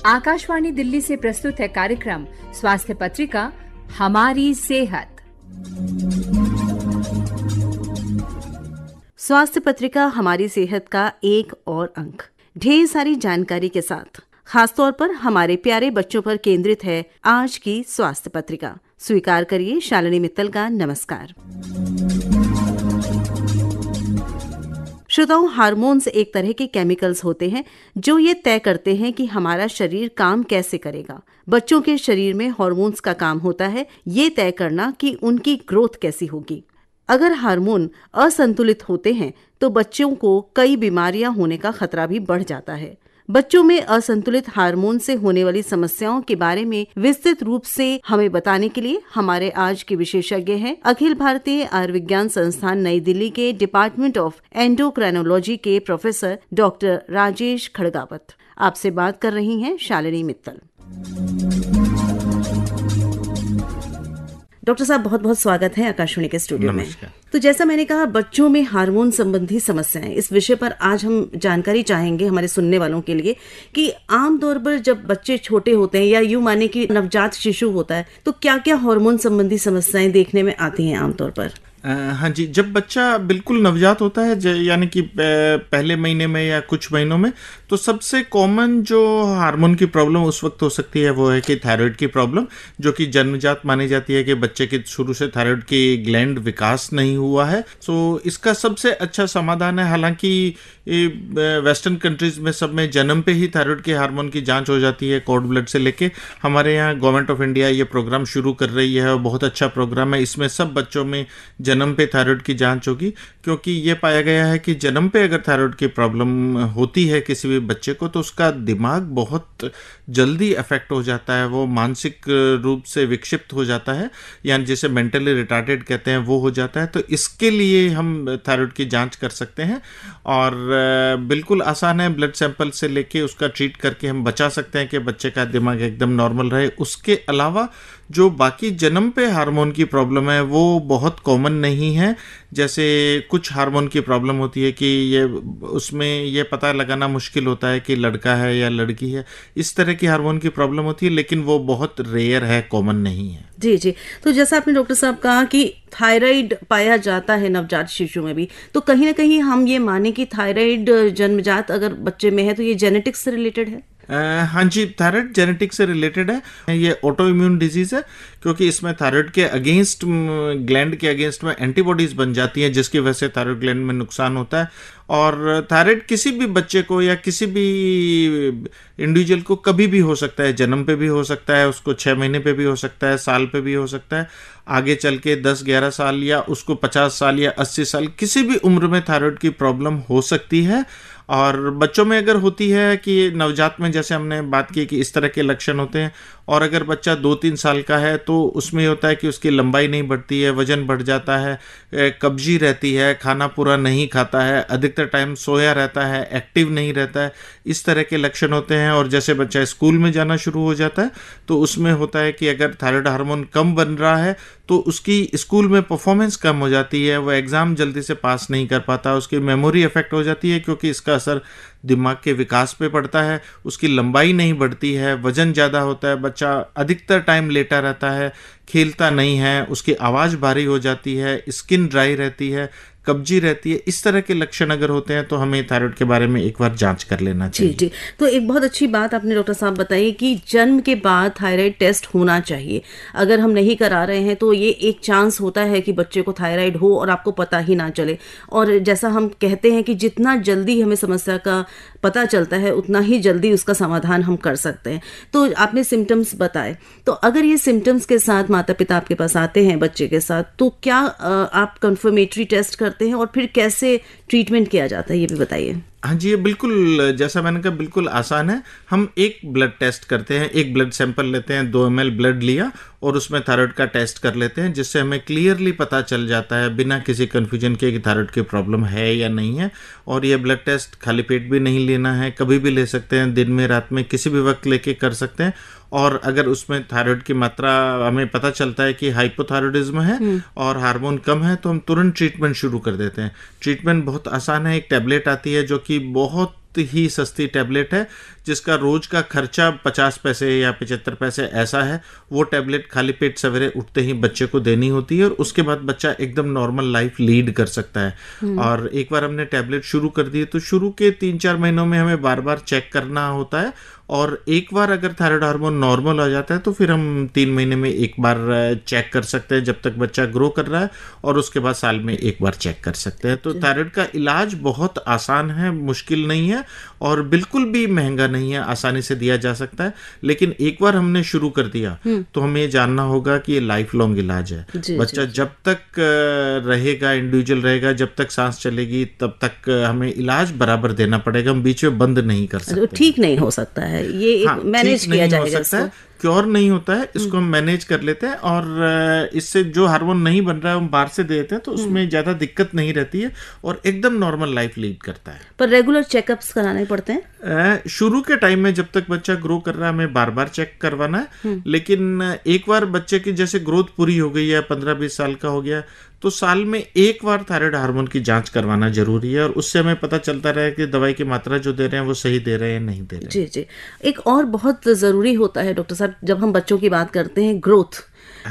आकाशवाणी दिल्ली से प्रस्तुत है कार्यक्रम स्वास्थ्य पत्रिका हमारी सेहत। स्वास्थ्य पत्रिका हमारी सेहत का एक और अंक ढेर सारी जानकारी के साथ खासतौर पर हमारे प्यारे बच्चों पर केंद्रित है आज की स्वास्थ्य पत्रिका। स्वीकार करिए शालिनी मित्तल का नमस्कार। श्रोताओं, हार्मोन्स एक तरह के केमिकल्स होते हैं जो ये तय करते हैं कि हमारा शरीर काम कैसे करेगा। बच्चों के शरीर में हार्मोन्स का काम होता है ये तय करना कि उनकी ग्रोथ कैसी होगी। अगर हार्मोन असंतुलित होते हैं तो बच्चों को कई बीमारियां होने का खतरा भी बढ़ जाता है। बच्चों में असंतुलित हार्मोन से होने वाली समस्याओं के बारे में विस्तृत रूप से हमें बताने के लिए हमारे आज के विशेषज्ञ हैं अखिल भारतीय आयुर्विज्ञान संस्थान नई दिल्ली के डिपार्टमेंट ऑफ एंडोक्राइनोलॉजी के प्रोफेसर डॉक्टर राजेश खड़गावत। आपसे बात कर रही हैं शालिनी मित्तल। डॉक्टर साहब, बहुत बहुत स्वागत है आकाशवाणी के स्टूडियो में। तो जैसा मैंने कहा, बच्चों में हार्मोन संबंधी समस्याएं, इस विषय पर आज हम जानकारी चाहेंगे हमारे सुनने वालों के लिए कि आमतौर पर जब बच्चे छोटे होते हैं या यूं माने कि नवजात शिशु होता है तो क्या क्या हार्मोन संबंधी समस्याएं देखने में आती हैं आमतौर पर? हाँ जी, जब बच्चा बिल्कुल नवजात होता है यानी कि पहले महीने में या कुछ महीनों में, तो सबसे कॉमन जो हार्मोन की प्रॉब्लम उस वक्त हो सकती है वो है कि थायराइड की प्रॉब्लम, जो कि जन्मजात मानी जाती है कि बच्चे के शुरू से थायराइड की ग्लैंड विकास नहीं हुआ है। सो इसका सबसे अच्छा समाधान है, हालांकि वेस्टर्न कंट्रीज में सब में जन्म पे ही थायराइड के हार्मोन की जांच हो जाती है कॉर्ड ब्लड से लेके। हमारे यहाँ गवर्नमेंट ऑफ इंडिया ये प्रोग्राम शुरू कर रही है और बहुत अच्छा प्रोग्राम है। इसमें सब बच्चों में जन्म पे थायराइड की जांच होगी, क्योंकि ये पाया गया है कि जन्म पे अगर थायराइड की प्रॉब्लम होती है किसी भी बच्चे को तो उसका दिमाग बहुत जल्दी अफेक्ट हो जाता है, वो मानसिक रूप से विक्षिप्त हो जाता है, यानी जिसे मेंटली रिटार्डेड कहते हैं वो हो जाता है। तो इसके लिए हम थायराइड की जांच कर सकते हैं और बिल्कुल आसान है। ब्लड सैंपल से लेके उसका ट्रीट करके हम बचा सकते हैं कि बच्चे का दिमाग एकदम नॉर्मल रहे। उसके अलावा जो बाकी जन्म पे हार्मोन की प्रॉब्लम है वो बहुत कॉमन नहीं है। जैसे कुछ हार्मोन की प्रॉब्लम होती है कि ये उसमें ये पता लगाना मुश्किल होता है कि लड़का है या लड़की है, इस तरह की हार्मोन की प्रॉब्लम होती है, लेकिन वो बहुत रेयर है, कॉमन नहीं है। जी जी। तो जैसा आपने डॉक्टर साहब कहा कि थायराइड पाया जाता है नवजात शिशु में भी, तो कहीं ना कहीं हम ये माने कि थायराइड जन्मजात अगर बच्चे में है तो ये जेनेटिक्स से रिलेटेड है? हाँ जी, थायराइड जेनेटिक्स से रिलेटेड है। ये ऑटो इम्यून डिजीज है, क्योंकि इसमें थायराइड के अगेंस्ट, ग्लैंड के अगेंस्ट में एंटीबॉडीज बन जाती हैं, जिसकी वजह से थायराइड ग्लैंड में नुकसान होता है। और थायराइड किसी भी बच्चे को या किसी भी इंडिविजुअल को कभी भी हो सकता है। जन्म पे भी हो सकता है, उसको 6 महीने पे भी हो सकता है, साल पे भी हो सकता है, आगे चल के 10-11 साल या उसको 50 साल या 80 साल किसी भी उम्र में थायराइड की प्रॉब्लम हो सकती है। और बच्चों में अगर होती है कि नवजात में, जैसे हमने बात की कि इस तरह के लक्षण होते हैं, और अगर बच्चा 2-3 साल का है तो उसमें होता है कि उसकी लंबाई नहीं बढ़ती है, वजन बढ़ जाता है, कब्जी रहती है, खाना पूरा नहीं खाता है, अधिकतर टाइम सोया रहता है, एक्टिव नहीं रहता है, इस तरह के लक्षण होते हैं। और जैसे बच्चा स्कूल में जाना शुरू हो जाता है तो उसमें होता है कि अगर थायराइड हार्मोन कम बन रहा है तो उसकी स्कूल में परफॉर्मेंस कम हो जाती है, वो एग्ज़ाम जल्दी से पास नहीं कर पाता, उसकी मेमोरी अफेक्ट हो जाती है, क्योंकि इसका असर दिमाग के विकास पे पड़ता है, उसकी लंबाई नहीं बढ़ती है, वजन ज़्यादा होता है, बच्चा अधिकतर टाइम लेटा रहता है, खेलता नहीं है, उसकी आवाज़ भारी हो जाती है, स्किन ड्राई रहती है, कब्जी रहती है। इस तरह के लक्षण अगर होते हैं तो हमें थायराइड के बारे में एक बार जांच कर लेना चाहिए। जी जी। तो एक बहुत अच्छी बात आपने डॉक्टर साहब बताई कि जन्म के बाद थायराइड टेस्ट होना चाहिए। अगर हम नहीं करा रहे हैं तो ये एक चांस होता है कि बच्चे को थायराइड हो और आपको पता ही ना चले। और जैसा हम कहते हैं कि जितना जल्दी हमें समस्या का पता चलता है उतना ही जल्दी उसका समाधान हम कर सकते हैं। तो आपने सिम्टम्स बताए, तो अगर ये सिम्टम्स के साथ माता पिता आपके पास आते हैं बच्चे के साथ, तो क्या आप कंफर्मेटरी टेस्ट करते हैं और फिर कैसे ट्रीटमेंट किया जाता है, ये भी बताइए। हाँ जी, ये बिल्कुल जैसा मैंने कहा बिल्कुल आसान है। हम एक ब्लड टेस्ट करते हैं, एक ब्लड सैंपल लेते हैं, 2 ml ब्लड लिया और उसमें थायराइड का टेस्ट कर लेते हैं, जिससे हमें क्लियरली पता चल जाता है बिना किसी कन्फ्यूजन के कि थायराइड की प्रॉब्लम है या नहीं है। और ये ब्लड टेस्ट खाली पेट भी नहीं लेना है, कभी भी ले सकते हैं, दिन में रात में किसी भी वक्त लेके कर सकते हैं। और अगर उसमें थायराइड की मात्रा हमें पता चलता है कि हाइपोथायराइडिज्म है और हार्मोन कम है तो हम तुरंत ट्रीटमेंट शुरू कर देते हैं। ट्रीटमेंट बहुत आसान है, एक टैबलेट आती है जो कि बहुत ही सस्ती टैबलेट है, जिसका रोज का खर्चा 50 पैसे या 75 पैसे ऐसा है, वो टैबलेट खाली पेट सवेरे उठते ही बच्चे को देनी होती है और उसके बाद बच्चा एकदम नॉर्मल लाइफ लीड कर सकता है। और एक बार हमने टैबलेट शुरू कर दिए तो शुरू के 3-4 महीनों में हमें बार बार चेक करना होता है, और एक बार अगर थायराइड हार्मोन नॉर्मल हो जाता है तो फिर हम 3 महीने में एक बार चेक कर सकते हैं जब तक बच्चा ग्रो कर रहा है, और उसके बाद साल में एक बार चेक कर सकते हैं। तो थायराइड का इलाज बहुत आसान है, मुश्किल नहीं है और बिल्कुल भी महंगा नहीं है, आसानी से दिया जा सकता है। लेकिन एक बार हमने शुरू कर दिया तो हमें ये जानना होगा कि ये लाइफ लॉन्ग इलाज है। बच्चा जब तक रहेगा, इंडिविजुअल रहेगा, जब तक सांस चलेगी तब तक हमें इलाज बराबर देना पड़ेगा, हम बीच में बंद नहीं कर सकते। ठीक नहीं हो सकता है ये, मैनेज किया जाएगा इसको। क्योर नहीं होता है, इसको हम मैनेज कर लेते हैं और इससे जो हार्मोन नहीं बन रहा है हम बाहर से देते हैं तो उसमें ज्यादा दिक्कत नहीं रहती है और एकदम नॉर्मल लाइफ लीड करता है। पर रेगुलर चेकअप्स कराने पड़ते हैं? शुरू के टाइम में जब तक बच्चा ग्रो कर रहा है हमें बार बार चेक करवाना है, लेकिन एक बार बच्चे की जैसे ग्रोथ पूरी हो गई है, 15-20 साल का हो गया, तो साल में एक बार थायराइड हार्मोन की जांच करवाना जरूरी है और उससे हमें पता चलता रहे कि दवाई की मात्रा जो दे रहे हैं वो सही दे रहे हैं नहीं दे रहे हैं। जी जी, एक और बहुत जरूरी होता है डॉक्टर साहब, जब हम बच्चों की बात करते हैं ग्रोथ,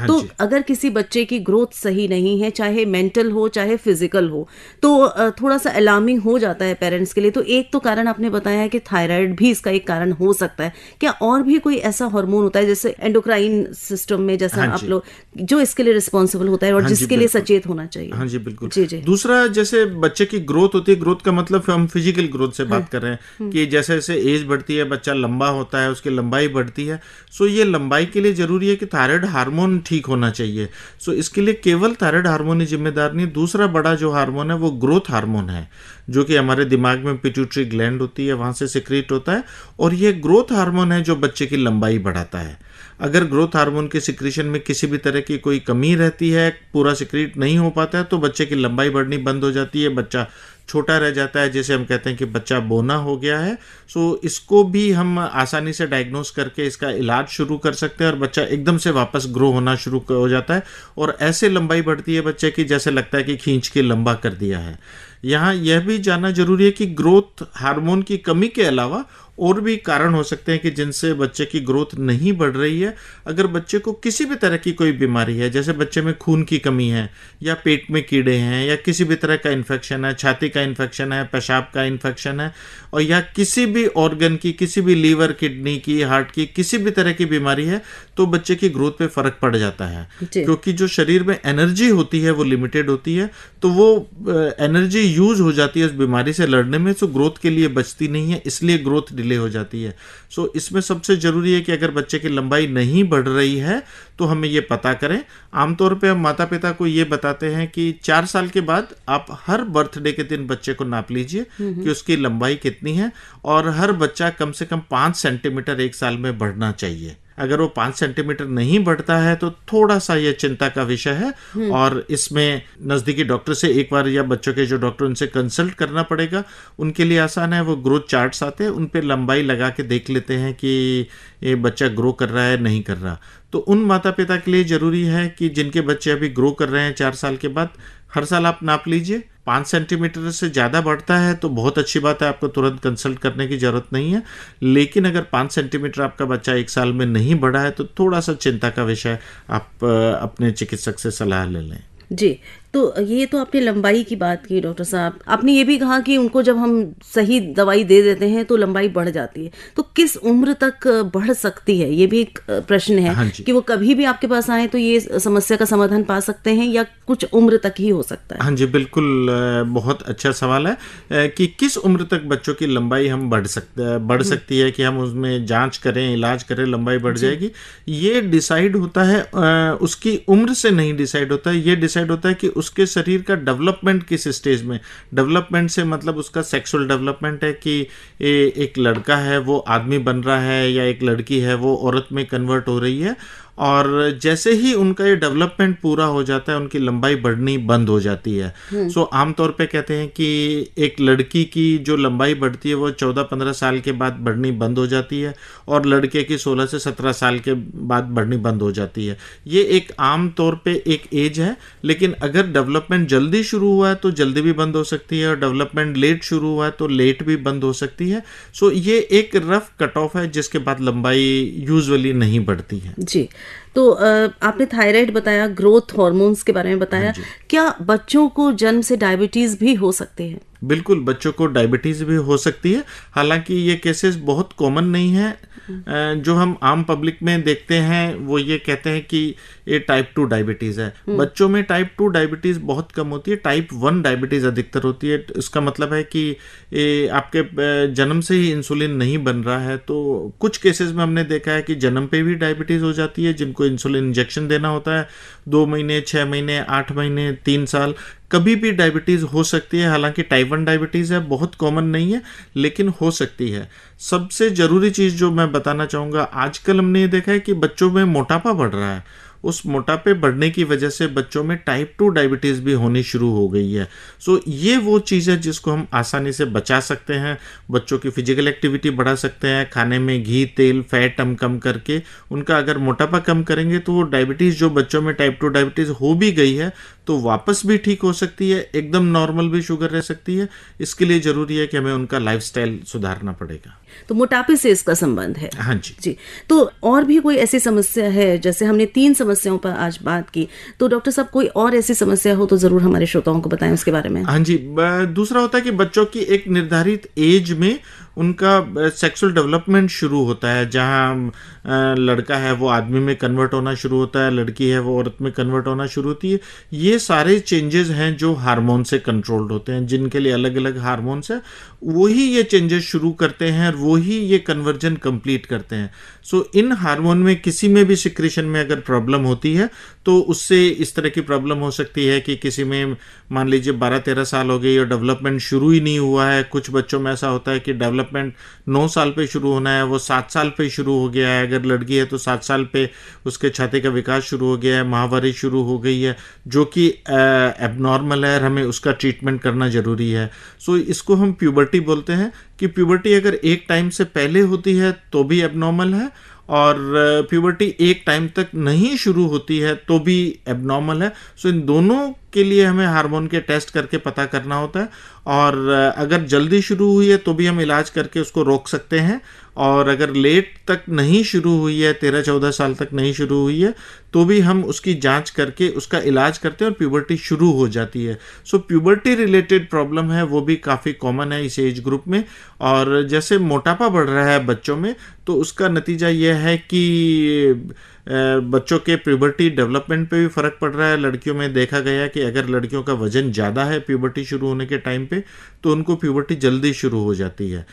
तो अगर किसी बच्चे की ग्रोथ सही नहीं है, चाहे मेंटल हो चाहे फिजिकल हो, तो थोड़ा सा अलार्मिंग हो जाता है पेरेंट्स के लिए। तो एक तो कारण आपने बताया है कि थायराइड भी इसका एक कारण हो सकता है, क्या और भी कोई ऐसा हार्मोन होता है जैसे एंडोक्राइन सिस्टम में, जैसा आप लोग जो इसके लिए रिस्पॉन्सिबल होता है और जिसके लिए सचेत होना चाहिए? हाँ जी बिल्कुल। जी जी। दूसरा, जैसे बच्चे की ग्रोथ होती है, ग्रोथ का मतलब हम फिजिकल ग्रोथ से बात कर रहे हैं कि जैसे जैसे एज बढ़ती है बच्चा लंबा होता है, उसकी लंबाई बढ़ती है, सो ये लंबाई के लिए जरूरी है कि थायराइड हार्मोन ठीक होना चाहिए। सो इसके लिए केवल थायराइड हार्मोन ही जिम्मेदार नहीं, दूसरा बड़ा जो हार्मोन है वो ग्रोथ हार्मोन है, जो कि हमारे दिमाग में पिट्यूटरी ग्लैंड होती है, वहां से सिक्रीट होता है, और ये ग्रोथ हार्मोन है जो बच्चे की लंबाई बढ़ाता है। अगर ग्रोथ हार्मोन के सिक्रीशन में किसी भी तरह की कोई कमी रहती है, पूरा सिक्रीट नहीं हो पाता है, तो बच्चे की लंबाई बढ़नी बंद हो जाती है, बच्चा छोटा रह जाता है, जैसे हम कहते हैं कि बच्चा बोना हो गया है। सो इसको भी हम आसानी से डायग्नोस करके इसका इलाज शुरू कर सकते हैं और बच्चा एकदम से वापस ग्रो होना शुरू हो जाता है और ऐसे लंबाई बढ़ती है बच्चे की जैसे लगता है कि खींच के लंबा कर दिया है। यहाँ यह भी जानना जरूरी है कि ग्रोथ हार्मोन की कमी के अलावा और भी कारण हो सकते हैं कि जिनसे बच्चे की ग्रोथ नहीं बढ़ रही है। अगर बच्चे को किसी भी तरह की कोई बीमारी है, जैसे बच्चे में खून की कमी है या पेट में कीड़े हैं या किसी भी तरह का इन्फेक्शन है, छाती का इन्फेक्शन है, पेशाब का इन्फेक्शन है, और या किसी भी ऑर्गन की, किसी भी लीवर, किडनी की, हार्ट की किसी भी तरह की बीमारी है, तो बच्चे की ग्रोथ पे फर्क पड़ जाता है। क्योंकि जो शरीर में एनर्जी होती है वो लिमिटेड होती है, तो वो एनर्जी यूज हो जाती है उस बीमारी से लड़ने में, तो ग्रोथ के लिए बचती नहीं है, इसलिए ग्रोथ डिले हो जाती है। सो इसमें सबसे जरूरी है कि अगर बच्चे की लंबाई नहीं बढ़ रही है तो हमें ये पता करें। आमतौर पे हम माता पिता को ये बताते हैं कि 4 साल के बाद आप हर बर्थडे के दिन बच्चे को नाप लीजिए कि उसकी लंबाई कितनी है, और हर बच्चा कम से कम 5 सेंटीमीटर 1 साल में बढ़ना चाहिए। अगर वो 5 सेंटीमीटर नहीं बढ़ता है तो थोड़ा सा ये चिंता का विषय है और इसमें नजदीकी डॉक्टर से एक बार, या बच्चों के जो डॉक्टर उनसे कंसल्ट करना पड़ेगा। उनके लिए आसान है, वो ग्रोथ चार्ट्स आते हैं, उन पे लंबाई लगा के देख लेते हैं कि ये बच्चा ग्रो कर रहा है नहीं कर रहा। तो उन माता पिता के लिए जरूरी है कि जिनके बच्चे अभी ग्रो कर रहे हैं 4 साल के बाद, हर साल आप नाप लीजिए। 5 सेंटीमीटर से ज़्यादा बढ़ता है तो बहुत अच्छी बात है, आपको तुरंत कंसल्ट करने की ज़रूरत नहीं है। लेकिन अगर 5 सेंटीमीटर आपका बच्चा 1 साल में नहीं बढ़ा है तो थोड़ा सा चिंता का विषय, आप अपने चिकित्सक से सलाह ले लें। जी, तो ये तो आपने लंबाई की बात की डॉक्टर साहब, आपने ये भी कहा कि उनको जब हम सही दवाई दे देते हैं तो लंबाई बढ़ जाती है, तो किस उम्र तक बढ़ सकती है, ये भी एक प्रश्न है। हाँ, कि वो कभी भी आपके पास आए तो ये समस्या का समाधान पा सकते हैं या कुछ उम्र तक ही हो सकता है? हाँ जी बिल्कुल, बहुत अच्छा सवाल है कि किस उम्र तक बच्चों की लंबाई हम बढ़ सकती है कि हम उसमें जांच करें, इलाज करें, लंबाई बढ़ जाएगी। ये डिसाइड होता है, उसकी उम्र से नहीं डिसाइड होता है, ये डिसाइड होता है कि उसके शरीर का डेवलपमेंट किस स्टेज में। डेवलपमेंट से मतलब उसका सेक्सुअल डेवलपमेंट है कि एक लड़का है वो आदमी बन रहा है या एक लड़की है वो औरत में कन्वर्ट हो रही है, और जैसे ही उनका ये डेवलपमेंट पूरा हो जाता है उनकी लंबाई बढ़नी बंद हो जाती है। सो आमतौर पे कहते हैं कि एक लड़की की जो लंबाई बढ़ती है वो 14-15 साल के बाद बढ़नी बंद हो जाती है और लड़के की 16 से 17 साल के बाद बढ़नी बंद हो जाती है। ये एक आम तौर पे एक एज है, लेकिन अगर डेवलपमेंट जल्दी शुरू हुआ है तो जल्दी भी बंद हो सकती है और डेवलपमेंट लेट शुरू हुआ है तो लेट भी बंद हो सकती है। सो ये एक रफ कट ऑफ है जिसके बाद लंबाई यूजुअली नहीं बढ़ती है। जी, तो आपने थायराइड बताया, ग्रोथ हार्मोन्स के बारे में बताया, क्या बच्चों को जन्म से डायबिटीज भी हो सकते हैं? बिल्कुल, बच्चों को डायबिटीज भी हो सकती है। हालांकि ये केसेस बहुत कॉमन नहीं है। जो हम आम पब्लिक में देखते हैं वो ये कहते हैं कि ये टाइप 2 डायबिटीज है। बच्चों में टाइप 2 डायबिटीज बहुत कम होती है, टाइप 1 डायबिटीज अधिकतर होती है। इसका मतलब है कि ये आपके जन्म से ही इंसुलिन नहीं बन रहा है। तो कुछ केसेस में हमने देखा है कि जन्म पे भी डायबिटीज हो जाती है, जिनको इंसुलिन इंजेक्शन देना होता है 2 महीने, 6 महीने, 8 महीने, 3 साल, कभी भी डायबिटीज हो सकती है। हालांकि टाइप 1 डायबिटीज है, बहुत कॉमन नहीं है, लेकिन हो सकती है। सबसे जरूरी चीज जो मैं बताना चाहूंगा, आजकल हमने ये देखा है कि बच्चों में मोटापा बढ़ रहा है। उस मोटापे बढ़ने की वजह से बच्चों में टाइप 2 डायबिटीज भी होनी शुरू हो गई है। सो ये वो चीज़ है जिसको हम आसानी से बचा सकते हैं। बच्चों की फिजिकल एक्टिविटी बढ़ा सकते हैं, खाने में घी, तेल, फैट हम कम करके उनका अगर मोटापा कम करेंगे तो वो डायबिटीज़ जो बच्चों में टाइप 2 डायबिटीज़ हो भी गई है तो वापस भी ठीक हो सकती है, एकदम नॉर्मल भी शुगर रह सकती है। इसके लिए ज़रूरी है कि हमें उनका लाइफस्टाइल सुधारना पड़ेगा। तो मोटापे से इसका संबंध है। हाँ जी जी, तो और भी कोई ऐसी समस्या है? जैसे हमने 3 समस्याओं पर आज बात की, तो डॉक्टर साहब कोई और ऐसी समस्या हो तो जरूर हमारे श्रोताओं को बताएं उसके बारे में। हाँ जी, दूसरा होता है कि बच्चों की एक निर्धारित एज में उनका सेक्सुअल डेवलपमेंट शुरू होता है। जहाँ लड़का है वो आदमी में कन्वर्ट होना शुरू होता है, लड़की है वो औरत में कन्वर्ट होना शुरू होती है। ये सारे चेंजेस हैं जो हार्मोन से कंट्रोल्ड होते हैं, जिनके लिए अलग अलग हार्मोन्स हैं, वही ये चेंजेस शुरू करते हैं और वही ये कन्वर्जन कंप्लीट करते हैं। सो इन हार्मोन में किसी में भी सिक्रेशन में अगर प्रॉब्लम होती है तो उससे इस तरह की प्रॉब्लम हो सकती है कि किसी में मान लीजिए 12-13 साल हो गई और डेवलपमेंट शुरू ही नहीं हुआ है। कुछ बच्चों में ऐसा होता है कि डेवलपमेंट 9 साल पे शुरू होना है, वो 7 साल पे शुरू हो गया है। अगर लड़की है तो 7 साल पे उसके छाती का विकास शुरू हो गया है, माहवारी शुरू हो गई है, जो कि एबनॉर्मल है और हमें उसका ट्रीटमेंट करना जरूरी है। सो इसको हम प्यूबर्टी बोलते हैं कि प्यूबर्टी अगर एक टाइम से पहले होती है तो भी एबनॉर्मल है और प्यूबर्टी एक टाइम तक नहीं शुरू होती है तो भी एबनॉर्मल है। सो इन दोनों के लिए हमें हार्मोन के टेस्ट करके पता करना होता है और अगर जल्दी शुरू हुई है तो भी हम इलाज करके उसको रोक सकते हैं और अगर लेट तक नहीं शुरू हुई है, 13-14 साल तक नहीं शुरू हुई है, तो भी हम उसकी जांच करके उसका इलाज करते हैं और प्यूबर्टी शुरू हो जाती है। सो प्यूबर्टी रिलेटेड प्रॉब्लम है वो भी काफ़ी कॉमन है इस एज ग्रुप में। और जैसे मोटापा बढ़ रहा है बच्चों में तो उसका नतीजा यह है कि बच्चों के प्यूबर्टी डेवलपमेंट पे भी फ़र्क पड़ रहा है। लड़कियों में देखा गया कि अगर लड़कियों का वजन ज़्यादा है प्यूबर्टी शुरू होने के टाइम पे तो उनको प्यूबर्टी जल्दी शुरू हो जाती है,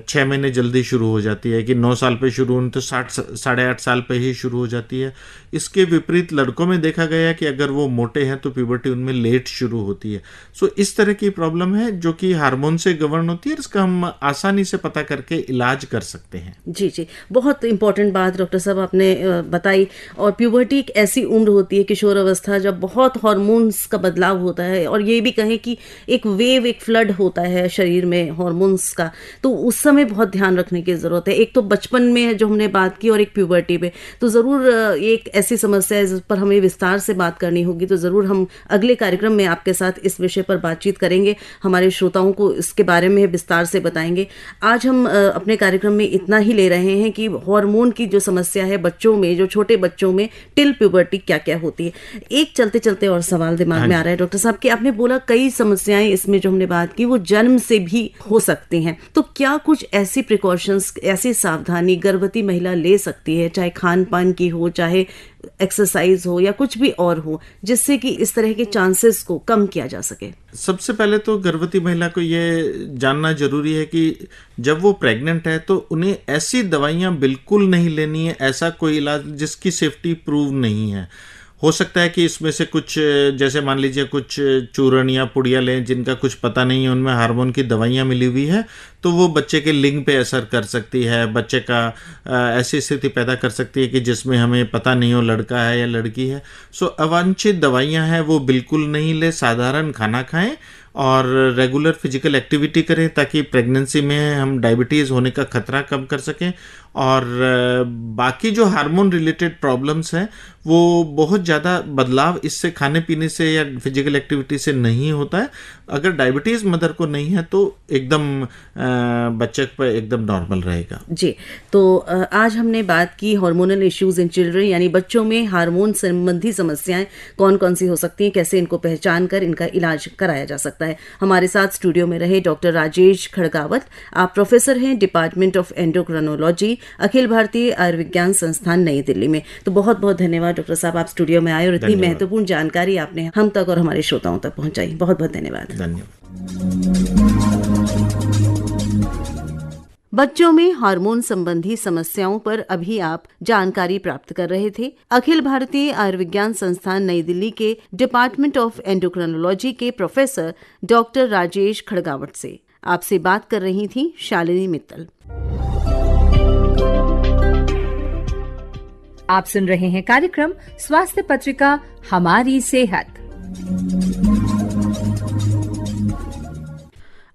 6 महीने जल्दी शुरू हो जाती है। कि 9 साल पे शुरू होने तो 8 साल पे ही शुरू हो जाती है। इसके विपरीत लड़कों में देखा गया कि अगर वो मोटे हैं तो प्यूबर्टी उनमें लेट शुरू होती है। सो इस तरह की प्रॉब्लम है जो कि हार्मोन से गवर्न होती है, इसका हम आसानी से पता करके इलाज कर सकते हैं। जी जी, बहुत इंपॉर्टेंट बात डॉक्टर साहब आपने बताई। और प्यूबर्टी एक ऐसी उम्र होती है, किशोर अवस्था, जब बहुत हार्मोन्स का बदलाव होता है और ये भी कहें कि एक वेव, एक फ्लड होता है शरीर में हार्मोन्स का, तो उस समय बहुत ध्यान रखने की ज़रूरत है। एक तो बचपन में जो हमने बात की और एक प्यूबर्टी पे, तो ज़रूर एक ऐसी समस्या है जिस पर हमें विस्तार से बात करनी होगी। तो ज़रूर हम अगले कार्यक्रम में आपके साथ इस विषय पर बातचीत करेंगे, हमारे श्रोताओं को इसके बारे में विस्तार से बताएंगे। आज हम अपने कार्यक्रम में इतना ही ले रहे हैं कि हार्मोन की जो समस्या है बच्चों में, जो छोटे बच्चों में टिल प्यूबर्टी क्या क्या होती है। एक चलते चलते और सवाल दिमाग में आ रहा है डॉक्टर साहब कि आपने बोला कई समस्याएं इसमें जो हमने बात की वो जन्म से भी हो सकती हैं, तो क्या कुछ ऐसी प्रिकॉशंस, ऐसी सावधानी गर्भवती महिला ले सकती है, चाहे खान पान की हो, चाहे एक्सरसाइज हो या कुछ भी और हो, जिससे कि इस तरह के चांसेस को कम किया जा सके? सबसे पहले तो गर्भवती महिला को ये जानना जरूरी है कि जब वो प्रेग्नेंट है तो उन्हें ऐसी दवाइयाँ बिल्कुल नहीं लेनी है, ऐसा कोई इलाज जिसकी सेफ्टी प्रूव नहीं है। हो सकता है कि इसमें से कुछ, जैसे मान लीजिए कुछ चूर्ण या पुड़िया लें जिनका कुछ पता नहीं है, उनमें हार्मोन की दवाइयाँ मिली हुई है, तो वो बच्चे के लिंग पे असर कर सकती है, बच्चे का ऐसी स्थिति पैदा कर सकती है कि जिसमें हमें पता नहीं हो लड़का है या लड़की है। सो अवांछित दवाइयाँ हैं वो बिल्कुल नहीं ले, साधारण खाना खाएं और रेगुलर फिजिकल एक्टिविटी करें ताकि प्रेगनेंसी में हम डायबिटीज़ होने का खतरा कम कर सकें। और बाकी जो हार्मोन रिलेटेड प्रॉब्लम्स हैं वो बहुत ज़्यादा बदलाव इससे खाने पीने से या फिजिकल एक्टिविटी से नहीं होता है। अगर डायबिटीज़ मदर को नहीं है तो एकदम बच्चे पर एकदम नॉर्मल रहेगा। जी, तो आज हमने बात की हार्मोनल इश्यूज इन चिल्ड्रन, यानी बच्चों में हार्मोन संबंधी समस्याएं कौन कौन सी हो सकती हैं, कैसे इनको पहचान कर इनका इलाज कराया जा सकता है। हमारे साथ स्टूडियो में रहे डॉक्टर राजेश खड़गावत। आप प्रोफेसर हैं department of endocrinology, Akhil Bharatiya Ayurvigyan संस्थान नई दिल्ली में। तो बहुत बहुत धन्यवाद डॉक्टर साहब, आप स्टूडियो में आए और इतनी महत्वपूर्ण जानकारी आपने हम तक और हमारे श्रोताओं तक पहुंचाई। बहुत बहुत धन्यवाद। बच्चों में हार्मोन संबंधी समस्याओं पर अभी आप जानकारी प्राप्त कर रहे थे अखिल भारतीय आयुर्विज्ञान संस्थान नई दिल्ली के डिपार्टमेंट ऑफ एंडोक्राइनोलॉजी के प्रोफेसर डॉक्टर राजेश खड़गावत से। आपसे बात कर रही थी शालिनी मित्तल। आप सुन रहे हैं कार्यक्रम स्वास्थ्य पत्रिका हमारी सेहत।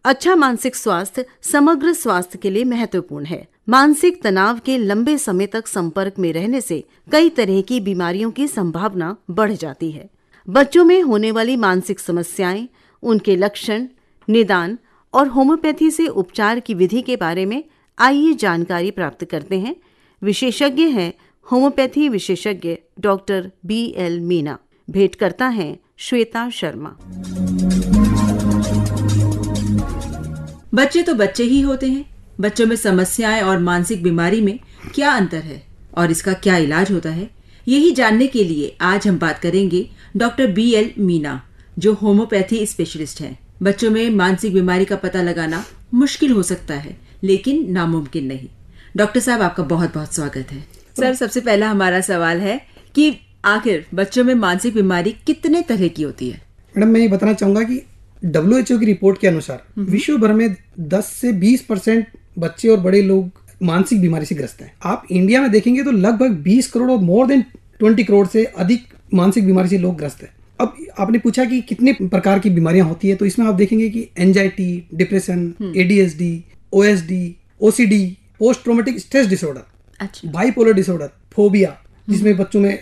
अच्छा मानसिक स्वास्थ्य समग्र स्वास्थ्य के लिए महत्वपूर्ण है। मानसिक तनाव के लंबे समय तक संपर्क में रहने से कई तरह की बीमारियों की संभावना बढ़ जाती है। बच्चों में होने वाली मानसिक समस्याएं, उनके लक्षण, निदान और होम्योपैथी से उपचार की विधि के बारे में आइए जानकारी प्राप्त करते हैं। विशेषज्ञ हैं होम्योपैथी विशेषज्ञ डॉक्टर BL मीना। भेंट करता है श्वेता शर्मा। बच्चे तो बच्चे ही होते हैं। बच्चों में समस्याएं और मानसिक बीमारी में क्या अंतर है और इसका क्या इलाज होता है, यही जानने के लिए आज हम बात करेंगे डॉक्टर BL मीना, जो होम्योपैथी स्पेशलिस्ट हैं। बच्चों में मानसिक बीमारी का पता लगाना मुश्किल हो सकता है, लेकिन नामुमकिन नहीं। डॉक्टर साहब, आपका बहुत बहुत स्वागत है। सर, सबसे पहला हमारा सवाल है कि आखिर बच्चों में मानसिक बीमारी कितने तरह की होती है? मैडम, मैं ये बताना चाहूंगा कि WHO की रिपोर्ट के अनुसार विश्व भर में 10 से 20% बच्चे और बड़े लोग मानसिक बीमारी से ग्रस्त हैं। आप इंडिया में देखेंगे तो लगभग 20 करोड़ और मोर देन 20 करोड़ से अधिक मानसिक बीमारी से लोग ग्रस्त हैं। अब आपने पूछा कि कितने प्रकार की बीमारियां होती है, तो इसमें आप देखेंगे कि anxiety, depression, ADHD, OSD, OCD, post traumatic stress disorder, bipolar disorder, phobia, जिसमें बच्चों में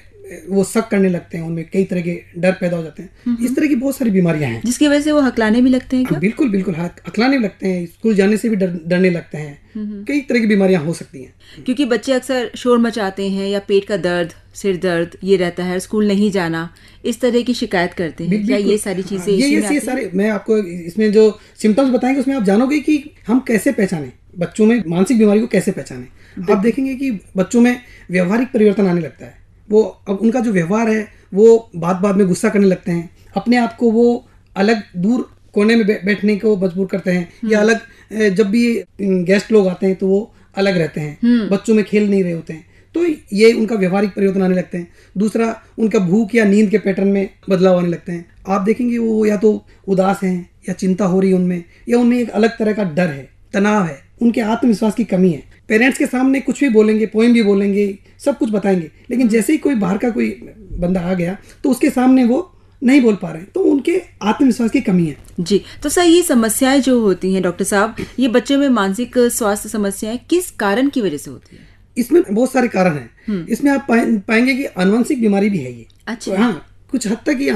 वो शक करने लगते हैं, उनमें कई तरह के डर पैदा हो जाते हैं। इस तरह की बहुत सारी बीमारियां हैं जिसकी वजह से वो हकलाने भी लगते हैं क्या? बिल्कुल बिल्कुल, हकलाने भी लगते हैं, स्कूल जाने से भी डरने लगते हैं। कई तरह की बीमारियां हो सकती हैं, क्योंकि बच्चे अक्सर शोर मचाते हैं या पेट का दर्द, सिर दर्द ये रहता है, स्कूल नहीं जाना, इस तरह की शिकायत करते हैं। क्या ये सारी चीजें ये सारे मैं आपको इसमें जो सिम्टम्स बताएंगे उसमें आप जानोगे कि हम कैसे पहचाने बच्चों में मानसिक बीमारी को, कैसे पहचाने। आप देखेंगे कि बच्चों में व्यवहारिक परिवर्तन आने लगता है। वो अब उनका जो व्यवहार है वो बात में गुस्सा करने लगते हैं, अपने आप को वो अलग दूर कोने में बैठने को मजबूर करते हैं, या अलग जब भी गेस्ट लोग आते हैं तो वो अलग रहते हैं, बच्चों में खेल नहीं रहे होते हैं। तो ये उनका व्यवहारिक परिवर्तन आने लगते हैं। दूसरा, उनका भूख या नींद के पैटर्न में बदलाव आने लगते हैं। आप देखेंगे वो या तो उदास हैं या चिंता हो रही है उनमें, या उनमें एक अलग तरह का डर है, तनाव है, उनके आत्मविश्वास की कमी है। पेरेंट्स के सामने कुछ भी बोलेंगे, पोएम भी बोलेंगे, सब कुछ बताएंगे, लेकिन जैसे ही कोई बाहर का कोई बंदा आ गया तो उसके सामने वो नहीं बोल पा रहे हैं, तो उनके आत्मविश्वास की कमी है। जी, तो सर ये समस्याएं जो होती हैं डॉक्टर साहब, ये बच्चों में मानसिक स्वास्थ्य समस्याएं किस कारण की वजह से होती है? इसमें बहुत सारे कारण हैं। इसमें आप पाएंगे कि आनुवंशिक बीमारी भी है ये। अच्छा। तो हाँ, कुछ हद तक ये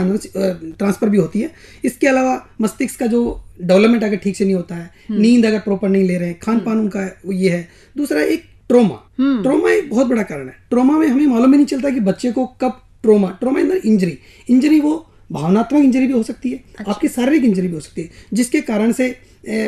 ट्रांसफर भी होती है। इसके अलावा मस्तिष्क का जो डेवलपमेंट अगर ठीक से नहीं होता है, नींद अगर प्रॉपर नहीं ले रहे हैं, खान पान उनका ये है। दूसरा, एक ट्रोमा एक बहुत बड़ा कारण है। ट्रोमा में हमें मालूम ही नहीं चलता कि बच्चे को कब ट्रोमा अंदर इंजरी वो भावनात्मक इंजरी भी हो सकती है। अच्छा। आपकी शारीरिक इंजरी भी हो सकती है, जिसके कारण से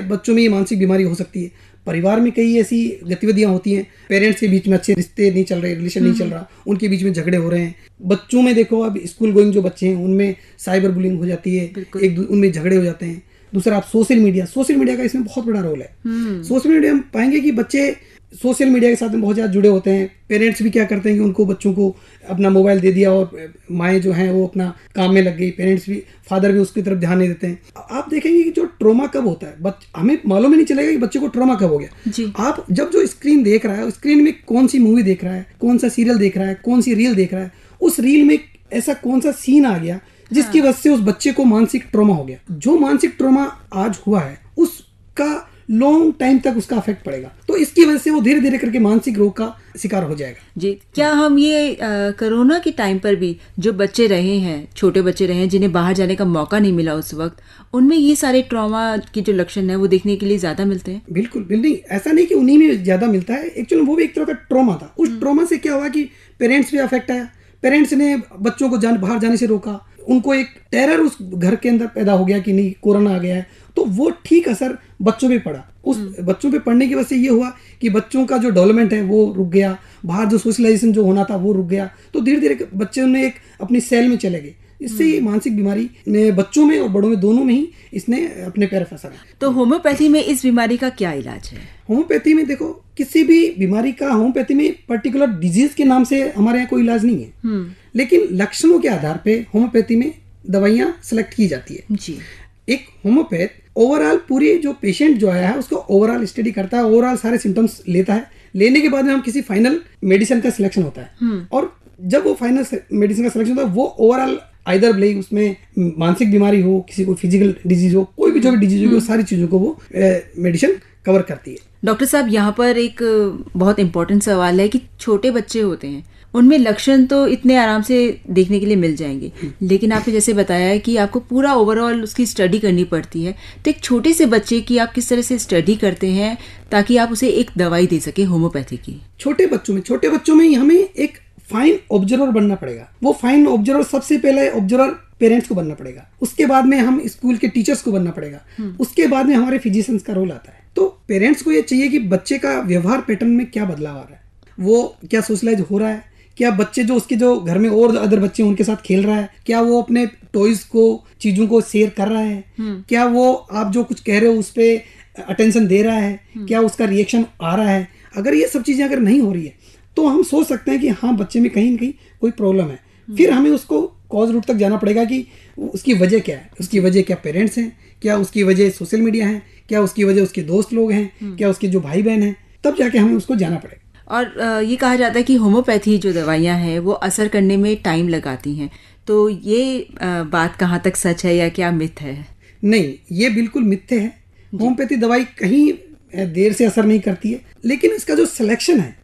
बच्चों में ये मानसिक बीमारी हो सकती है। परिवार में कई ऐसी गतिविधियां होती हैं, पेरेंट्स के बीच में अच्छे रिश्ते नहीं चल रहे, रिलेशन नहीं चल रहा, उनके बीच में झगड़े हो रहे हैं। बच्चों में देखो, अब स्कूल गोइंग जो बच्चे हैं उनमें साइबर बुलिंग हो जाती है, उनमें झगड़े हो जाते हैं। दूसरा, आप सोशल मीडिया का इसमें बहुत बड़ा रोल है। सोशल मीडिया हम पाएंगे कि बच्चे सोशल मीडिया के साथ में बहुत ज़्यादा जुड़े होते हैं। पेरेंट्स भी क्या करते हैं कि उनको बच्चों को अपना मोबाइल दे दिया और माएँ जो हैं वो अपना काम में लग गई, पेरेंट्स भी, फादर भी उसकी तरफ ध्यान नहीं देते हैं। आप देखेंगे कि जो ट्रॉमा कब होता है, हमें मालूम ही नहीं चलेगा कि बच्चे को ट्रॉमा कब हो गया जी। आप जब जो स्क्रीन देख रहा है, स्क्रीन में कौन सी मूवी देख रहा है, कौन सा सीरियल देख रहा है, कौन सी रील देख रहा है, उस रील में ऐसा कौन सा सीन आ गया जिसकी वजह से उस बच्चे को मानसिक ट्रॉमा हो गया। जो मानसिक ट्रॉमा आज हुआ है उसका लॉन्ग टाइम तक उसका अफेक्ट पड़ेगा, तो इसकी वजह से वो धीरे धीरे करके मानसिक रोग का शिकार हो जाएगा। जी, क्या हम ये कोरोना के टाइम पर भी जो बच्चे रहे हैं, छोटे बच्चे रहे हैं जिन्हें बाहर जाने का मौका नहीं मिला उस वक्त, उनमें ये सारे ट्रॉमा के जो लक्षण है वो देखने के लिए ज्यादा मिलते हैं? बिल्कुल नहीं, ऐसा नहीं कि उन्हीं में ज्यादा मिलता है। एक्चुअली वो भी एक तरह का ट्रॉमा था। उस ट्रॉमा से क्या हुआ कि पेरेंट्स भी अफेक्ट आया, पेरेंट्स ने बच्चों को बाहर जाने से रोका, उनको एक टेरर उस घर के अंदर पैदा हो गया कि नहीं कोरोना आ गया है, तो वो ठीक असर बच्चों पे पड़ा। उस बच्चों पे पड़ने की वजह से ये हुआ कि बच्चों का जो डेवलपमेंट है वो रुक गया, बाहर जो सोशलाइजेशन जो होना था वो रुक गया, तो धीरे धीरे बच्चों ने एक अपनी सेल में चले गए। इससे ये मानसिक बीमारी ने बच्चों में और बड़ों में दोनों में ही इसने अपने पैर फंसा। तो होम्योपैथी में इस बीमारी का क्या इलाज है? होम्योपैथी में देखो, किसी भी बीमारी का होम्योपैथी में पर्टिकुलर डिजीज के नाम से हमारे यहाँ कोई इलाज नहीं है, लेकिन लक्षणों के आधार पे होम्योपैथी में दवाइयाँ सेलेक्ट की जाती है। जी। एक होम्योपैथ ओवरऑल पूरी जो पेशेंट जो आया है उसको ओवरऑल स्टडी करता है, ओवरऑल सारे सिम्टम्स लेता है, लेने के बाद में हम किसी फाइनल मेडिसिन का सिलेक्शन होता है, और जब वो फाइनल मेडिसिन का सिलेक्शन होता है वो ओवरऑल आइदर भले उसमें मानसिक बीमारी हो, किसी को फिजिकल डिजीज हो, कोई भी जो भी डिजीज हो, सारी चीजों को वो मेडिसिन कवर करती है। डॉक्टर साहब, यहाँ पर एक बहुत इंपॉर्टेंट सवाल है कि छोटे बच्चे होते हैं, उनमें लक्षण तो इतने आराम से देखने के लिए मिल जाएंगे, लेकिन आपने जैसे बताया है कि आपको पूरा ओवरऑल उसकी स्टडी करनी पड़ती है। तो एक छोटे से बच्चे की आप किस तरह से स्टडी करते हैं ताकि आप उसे एक दवाई दे सके होम्योपैथी की? छोटे बच्चों में हमें एक फाइन ऑब्जर्वर बनना पड़ेगा। वो फाइन ऑब्जर्वर सबसे पहले ऑब्जर्वर पेरेंट्स को बनना पड़ेगा, उसके बाद में हम स्कूल के टीचर्स को बनना पड़ेगा, उसके बाद में हमारे फिजिशियंस का रोल आता है। तो पेरेंट्स को ये चाहिए कि बच्चे का व्यवहार पैटर्न में क्या बदलाव आ रहा है, वो क्या सोशलाइज हो रहा है, क्या बच्चे जो उसके जो घर में और अदर बच्चे उनके साथ खेल रहा है, क्या वो अपने टॉयज को, चीजों को शेयर कर रहा है, क्या वो आप जो कुछ कह रहे हो उस पर अटेंशन दे रहा है, क्या उसका रिएक्शन आ रहा है। अगर ये सब चीजें अगर नहीं हो रही है तो हम सोच सकते हैं कि हाँ बच्चे में कहीं न कहीं कोई प्रॉब्लम है। फिर हमें उसको कॉज रूट तक जाना पड़ेगा कि उसकी वजह क्या है, उसकी वजह क्या पेरेंट्स हैं, क्या उसकी वजह सोशल मीडिया है, क्या उसकी वजह उसके दोस्त लोग हैं, क्या उसके जो भाई बहन हैं, तब जाके हमें उसको जाना पड़ेगा। और ये कहा जाता है कि होम्योपैथी जो दवाइयाँ हैं वो असर करने में टाइम लगाती हैं, तो ये बात कहाँ तक सच है या क्या मिथ है? नहीं, ये बिल्कुल मिथ्य है। होम्योपैथी दवाई कहीं देर से असर नहीं करती है, लेकिन इसका जो सिलेक्शन है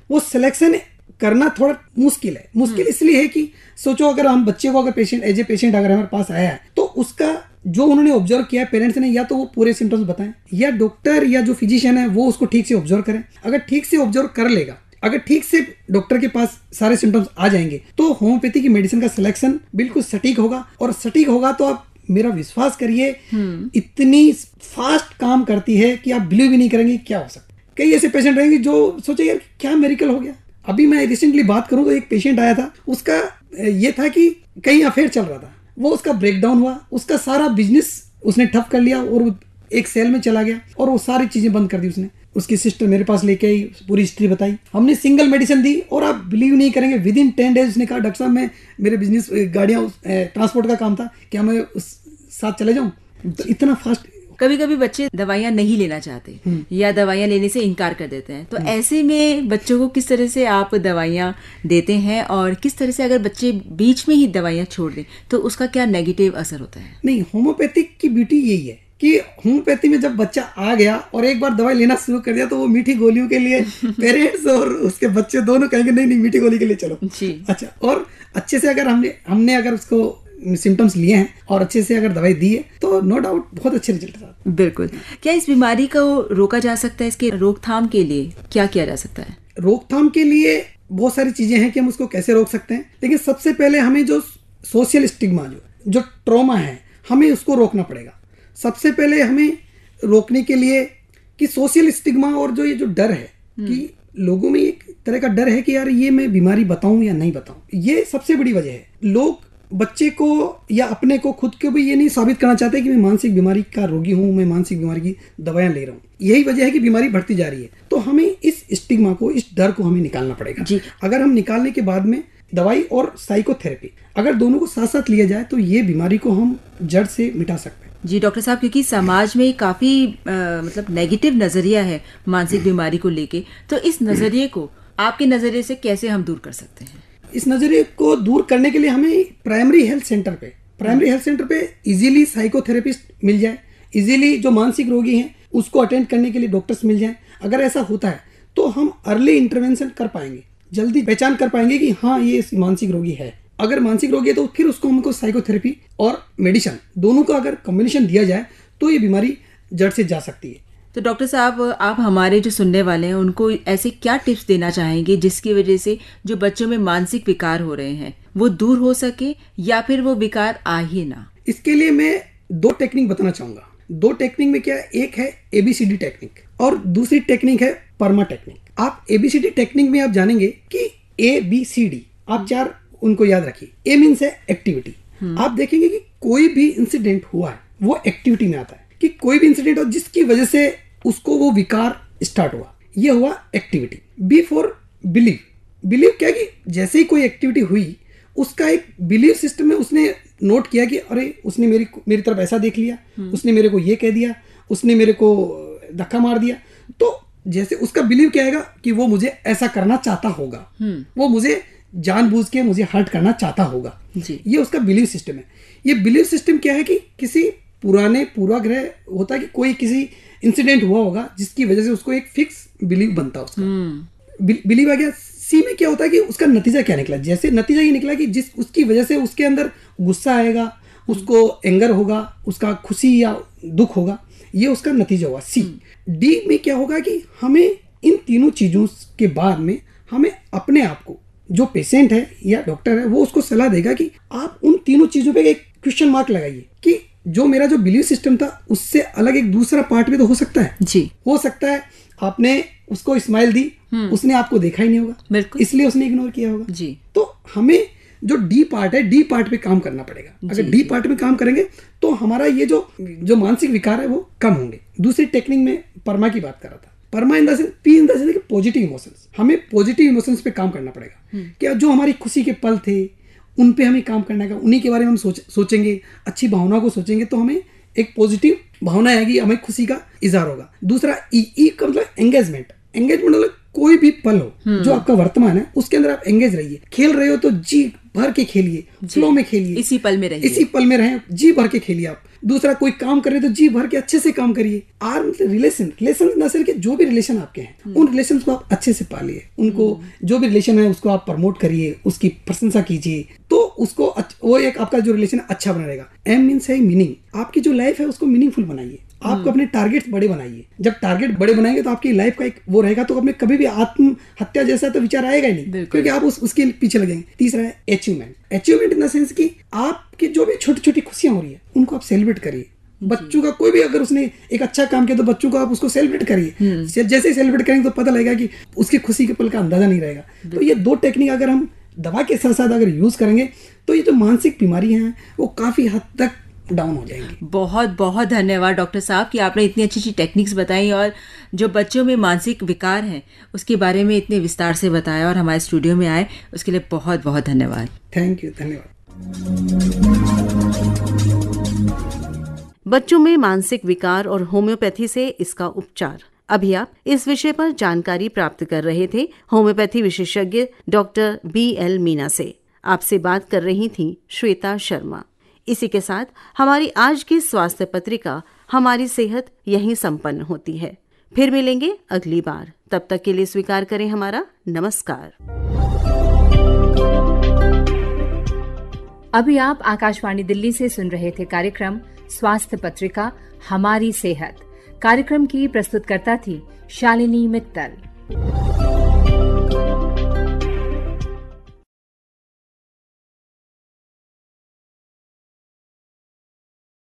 वो सिलेक्शन करना थोड़ा मुश्किल है। मुश्किल इसलिए है कि सोचो अगर हम बच्चे को अगर पेशेंट एज ए पेशेंट अगर हमारे पास आया है तो उसका जो उन्होंने ऑब्जर्व किया है पेरेंट्स ने, या तो वो पूरे सिम्टम्स बताएं या डॉक्टर या जो फिजिशियन है वो उसको ठीक से ऑब्जर्व करें। अगर ठीक से ऑब्जर्व कर लेगा, अगर ठीक से डॉक्टर के पास सारे सिम्टम्स आ जाएंगे तो होम्योपैथी की मेडिसिन का सिलेक्शन बिल्कुल सटीक होगा, और सटीक होगा तो आप मेरा विश्वास करिए इतनी फास्ट काम करती है कि आप बिलीव भी नहीं करेंगे क्या हो सकता है। कई ऐसे पेशेंट रहेंगे जो सोचे यार क्या मेरिकल हो गया। अभी मैं रिसेंटली बात करूं तो एक पेशेंट आया था, उसका ये था कि कहीं अफेयर चल रहा था, वो उसका ब्रेकडाउन हुआ, उसका सारा बिजनेस उसने ठप कर लिया और वो एक सेल में चला गया और वो सारी चीजें बंद कर दी उसने। उसकी सिस्टर मेरे पास लेके आई, पूरी हिस्ट्री बताई, हमने सिंगल मेडिसिन दी और आप बिलीव नहीं करेंगे विद इन 10 डेज उसने कहा डॉक्टर साहब मैं मेरे बिजनेस गाड़ियाँ ट्रांसपोर्ट का काम था, क्या मैं उस साथ चले जाऊँ? तो इतना फास्ट। कभी कभी बच्चे दवाइयाँ नहीं लेना चाहते या दवाइयाँ लेने से इनकार कर देते हैं, तो ऐसे में बच्चों को किस तरह से आप दवाइयाँ देते हैं और किस तरह से अगर बच्चे बीच में ही दवाइयाँ छोड़ दें तो उसका क्या नेगेटिव असर होता है? नहीं, होम्योपैथिक की ब्यूटी यही है कि होम्योपैथी में जब बच्चा आ गया और एक बार दवाई लेना शुरू कर दिया तो वो मीठी गोलियों के लिए पेरेंट्स और उसके बच्चे दोनों कहेंगे नहीं मीठी गोली के लिए चलो जी। अच्छा, और अच्छे से अगर हमने अगर उसको सिम्टम्स लिए हैं और अच्छे से अगर दवाई दी है तो नो डाउट बहुत अच्छे रिजल्ट आते हैं। बिल्कुल। क्या इस बीमारी को रोका जा सकता है? इसके रोकथाम के लिए क्या किया जा सकता है? रोकथाम के लिए बहुत सारी चीजें हैं कि हम उसको कैसे रोक सकते हैं, लेकिन सबसे पहले हमें जो सोशल स्टिग्मा जो ट्रॉमा है हमें उसको रोकना पड़ेगा। सबसे पहले हमें रोकने के लिए कि सोशल स्टिग्मा और जो ये जो डर है कि लोगों में एक तरह का डर है कि यार ये मैं बीमारी बताऊं या नहीं बताऊं, ये सबसे बड़ी वजह है। लोग बच्चे को या अपने को खुद को भी ये नहीं साबित करना चाहते कि मैं मानसिक बीमारी का रोगी हूँ, मैं मानसिक बीमारी की दवाइयाँ ले रहा हूँ। यही वजह है कि बीमारी बढ़ती जा रही है। तो हमें इस स्टिग्मा को, इस डर को हमें निकालना पड़ेगा जी। अगर हम निकालने के बाद में दवाई और साइकोथेरेपी अगर दोनों को साथ साथ लिया जाए तो ये बीमारी को हम जड़ से मिटा सकते हैं। जी डॉक्टर साहब, क्योंकि समाज में काफी मतलब नेगेटिव नजरिया है मानसिक बीमारी को लेके, तो इस नजरिए को आपके नजरिए से कैसे हम दूर कर सकते हैं? इस नजरिए को दूर करने के लिए हमें प्राइमरी हेल्थ सेंटर पे इजीली साइकोथेरेपिस्ट मिल जाए, इजीली जो मानसिक रोगी हैं उसको अटेंड करने के लिए डॉक्टर्स मिल जाएं। अगर ऐसा होता है तो हम अर्ली इंटरवेंशन कर पाएंगे, जल्दी पहचान कर पाएंगे कि हाँ ये मानसिक रोगी है। अगर मानसिक रोगी है तो फिर उसको हमको साइकोथेरेपी और मेडिसिन दोनों का अगर कॉम्बिनेशन दिया जाए तो ये बीमारी जड़ से जा सकती है। तो डॉक्टर साहब, आप हमारे जो सुनने वाले हैं उनको ऐसे क्या टिप्स देना चाहेंगे जिसकी वजह से जो बच्चों में मानसिक विकार हो रहे हैं वो दूर हो सके या फिर वो विकार आ ही ना? इसके लिए मैं 2 टेक्निक बताना चाहूंगा। 2 टेक्निक में क्या, एक है ABCD टेक्निक और दूसरी टेक्निक है परमा टेक्निक। आप ABCD टेक्निक में आप जानेंगे कि ABCD आप 4 उनको याद रखिए। A मीन्स है एक्टिविटी। आप देखेंगे कि कोई भी इंसिडेंट हुआ है वो एक्टिविटी में आता है, कि कोई भी इंसिडेंट हो जिसकी वजह से उसको वो विकार स्टार्ट हुआ, ये हुआ activity. B for believe. Believe क्या, कि जैसे ही कोई एक्टिविटी हुई उसका एक बिलीव सिस्टम में उसने नोट किया कि अरे उसने मेरी तरफ ऐसा देख लिया, उसने मेरे को ये कह दिया, उसने मेरे को धक्का मार दिया, तो जैसे उसका बिलीव क्या आएगा कि वो मुझे ऐसा करना चाहता होगा, वो मुझे जानबूझ के मुझे हर्ट करना चाहता होगा जी। ये उसका बिलीव सिस्टम है। ये बिलीव सिस्टम क्या है कि किसी पुराने पूर्वाग्रह होता है कि कोई किसी इंसिडेंट हुआ होगा जिसकी वजह से उसको एक फिक्स बिलीव बनता है उसका। बिलीव आ गया। सी में क्या होता है कि उसका नतीजा क्या निकला, जैसे नतीजा ये निकला कि जिस उसकी वजह से उसके अंदर गुस्सा आएगा, उसको एंगर होगा, उसका खुशी या दुख होगा, ये उसका नतीजा हुआ सी। डी में क्या होगा कि हमें इन तीनों चीजों के बाद में हमें अपने आप को, जो पेशेंट है या डॉक्टर है वो उसको सलाह देगा कि आप उन तीनों चीजों पे एक क्वेश्चन मार्क लगाइए कि जो मेरा जो बिलीव सिस्टम था उससे अलग एक दूसरा पार्ट भी तो हो सकता है जी। हो सकता है आपने उसको स्माइल दी, उसने आपको देखा ही नहीं होगा, इसलिए उसने इग्नोर किया होगा जी। तो हमें जो डी पार्ट है, डी पार्ट पे काम करना पड़ेगा। अगर डी पार्ट में काम करेंगे तो हमारा ये जो मानसिक विकार है वो कम होंगे। दूसरी टेक्निक में परमा की बात कर रहा था। परमा in the sense, P in the sense positive emotions. हमें पॉजिटिव इमोशंस पे काम करना पड़ेगा कि जो हमारी खुशी के पल थे उन पे हमें काम करना है, उन्हीं के बारे में हम सोचेंगे, अच्छी भावना को सोचेंगे तो हमें एक पॉजिटिव भावना आएगी, हमें खुशी का इजहार होगा। दूसरा ई का मतलब एंगेजमेंट। एंगेजमेंट मतलब कोई भी पल हो जो आपका वर्तमान है उसके अंदर आप एंगेज रहिए। खेल रहे हो तो जी भर के खेलिए, फ्लो में खेलिए, इसी पल में रहिए, इसी पल में रहें, जी भर के खेलिए आप। दूसरा कोई काम कर रहे तो जी भर के अच्छे से काम करिए। आर मतलब रिलेशन न सिर्फ जो भी रिलेशन आपके हैं उन रिलेशन को आप अच्छे से पालिए, उनको जो भी रिलेशन है उसको आप प्रमोट करिए, उसकी प्रशंसा कीजिए, तो उसको वो एक आपका जो रिलेशन अच्छा बना रहेगा। एम मीन्स है मीनिंग। आपकी जो लाइफ है उसको मीनिंगफुल बनाइए, आपको अपने टारगेट्स बड़े बनाइए। जब टारगेट बड़े बनाएंगे तो आपकी लाइफ का एक वो रहेगा, तो अपने कभी भी आत्महत्या जैसा तो विचार आएगा ही नहीं, क्योंकि आप उसके पीछे लगेंगे। तीसरा है achievement. Achievement in the sense कि आपकी जो भी छोटी छोटी खुशियां हो रही है उनको आप सेलिब्रेट करिए। बच्चों का कोई भी अगर उसने एक अच्छा काम किया तो बच्चों को आप उसको सेलिब्रेट करिए। जैसे ही सेलिब्रेट करेंगे तो पता लगेगा कि उसकी खुशी के पल का अंदाजा नहीं रहेगा। तो ये 2 टेक्निक अगर हम दवा के साथ साथ अगर यूज करेंगे तो ये जो मानसिक बीमारियां हैं वो काफी हद तक डाउन हो जाएंगी। बहुत बहुत धन्यवाद डॉक्टर साहब कि आपने इतनी अच्छी अच्छी टेक्निक्स बताई और जो बच्चों में मानसिक विकार हैं उसके बारे में इतने विस्तार से बताया और हमारे स्टूडियो में आए, उसके लिए बहुत बहुत धन्यवाद। थैंक यू, धन्यवाद। बच्चों में मानसिक विकार और होम्योपैथी से इसका उपचार, अभी आप इस विषय पर जानकारी प्राप्त कर रहे थे होम्योपैथी विशेषज्ञ डॉक्टर BL मीना से। आपसे बात कर रही थी श्वेता शर्मा। इसी के साथ हमारी आज की स्वास्थ्य पत्रिका हमारी सेहत यहीं संपन्न होती है। फिर मिलेंगे अगली बार, तब तक के लिए स्वीकार करें हमारा नमस्कार। अभी आप आकाशवाणी दिल्ली से सुन रहे थे कार्यक्रम स्वास्थ्य पत्रिका हमारी सेहत। कार्यक्रम की प्रस्तुतकर्ता थी शालिनी मित्तल।